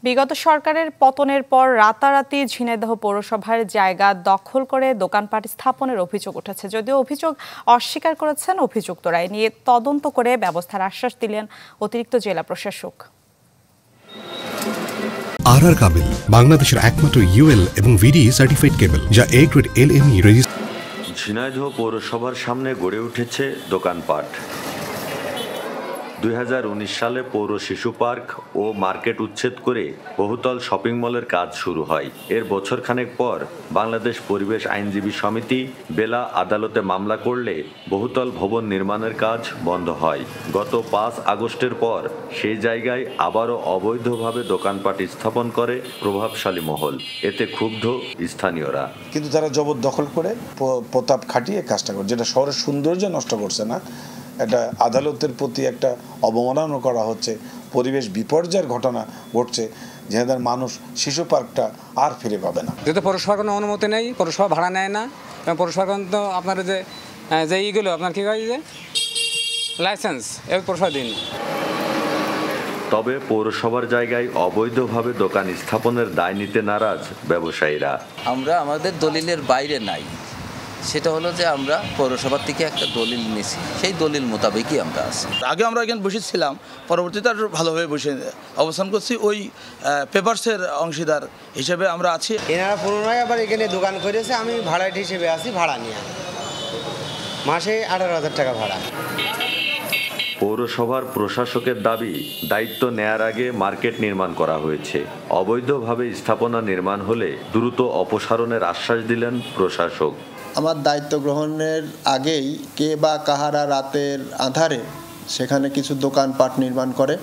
বিগত সরকারের পতনের পর রাতারাতি ঝিনাইদহ পৌরসভার জায়গা দখল করে দোকানপাট স্থাপনের অভিযোগ উঠেছে। যদিও অভিযোগ অস্বীকার করেছেন অভিযুক্তরা। এ নিয়ে তদন্ত করে ব্যবস্থার আশ্বাস দিলেন অতিরিক্ত জেলা প্রশাসক। আর কাবেল বাংলাদেশের একমাত্র ইউএল এবং ভিডি সার্টিফাইড কেবল, যা A grade LME register. Jhenaidah পৌরসভার সামনে গড়ে উঠেছে দোকানপাট। 2019 সালে পৌর শিশু পার্ক ও মার্কেট উচ্ছেদ করে বহুতল শপিং মলের কাজ শুরু হয়। এর বছরখানেক পর বাংলাদেশ পরিবেশ আইনজীবী সমিতি বেলা আদালতে মামলা করলে বহুতল ভবন নির্মাণের কাজ বন্ধ হয়। গত 5 আগস্টের পর সেই জায়গায় আবারও অবৈধভাবে দোকানপাট স্থাপন করে প্রভাবশালী মহল। এতে ক্ষুব্ধ স্থানীয়রা। কিন্তু তারা জবরদখল করে প্রতাপ খাটিয়ে কাজটা করে, যেটা শহরের সৌন্দর্য নষ্ট করছে না, এটা আদালতের প্রতি একটা অবমাননা করা হচ্ছে, পরিবেশ বিপর্যয়ের ঘটনা ঘটছে, যেখানে মানুষ শিশু পার্কটা আর ফিরে পাবে না। যেহেতু পৌরসভার কোনো অনুমতি নেই, পৌরসভা ভাড়া নেয় না, এবং পৌরসভা তো আপনার যে ইগুলো আপনার কী হয় যে লাইসেন্স এর পৌরসভা দিন। তবে পৌরসভার জায়গায় অবৈধভাবে দোকান স্থাপনের দায় নিতে নারাজ ব্যবসায়ীরা। আমরা আমাদের দলিলের বাইরে নাই, সেটা হলো যে আমরা পৌরসভার থেকে একটা দলিল নিয়েছি, সেই দলিল মোতাবেকই আমরা আছি। আগে আমরা এখানে বসেছিলাম, পরবর্তীতে আর ভালোভাবে বসে অবস্থান করছি, ওই পেপারসের অংশীদার হিসেবে আমরা আছি। এনারা পুনরায় আবার এখানে দোকান করেছে, আমি ভাড়াট হিসেবে আছি, ভাড়া নিয়ে মাসে 18,000 টাকা ভাড়া। পৌরসভার প্রশাসকের দাবি, দায়িত্ব নেয়ার আগে মার্কেট নির্মাণ করা হয়েছে। অবৈধভাবে স্থাপনা নির্মাণ হলে দ্রুত অপসারণের আশ্বাস দিলেন প্রশাসক। আমার দায়িত্ব গ্রহণের আগেই কে বা কাহারা রাতের আধারে সেখানে কিছু দোকানপাট নির্মাণ করে।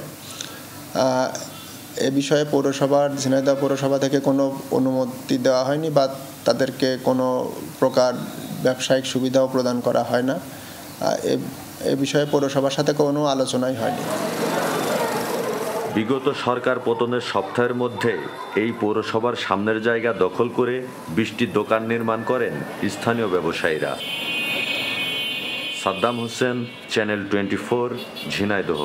এ বিষয়ে ঝিনাইদহ পৌরসভা থেকে কোনো অনুমতি দেওয়া হয়নি বা তাদেরকে কোনো প্রকার ব্যবসায়িক সুবিধাও প্রদান করা হয় না। এ বিষয়ে পৌরসভার সাথে কোনো আলোচনাই হয়নি। বিগত সরকার পতনের সপ্তাহের মধ্যে এই পৌরসভার সামনের জায়গা দখল করে 20টি দোকান নির্মাণ করেন স্থানীয় ব্যবসায়ীরা। সাদ্দাম হোসেন, চ্যানেল 24, ঝিনাইদহ।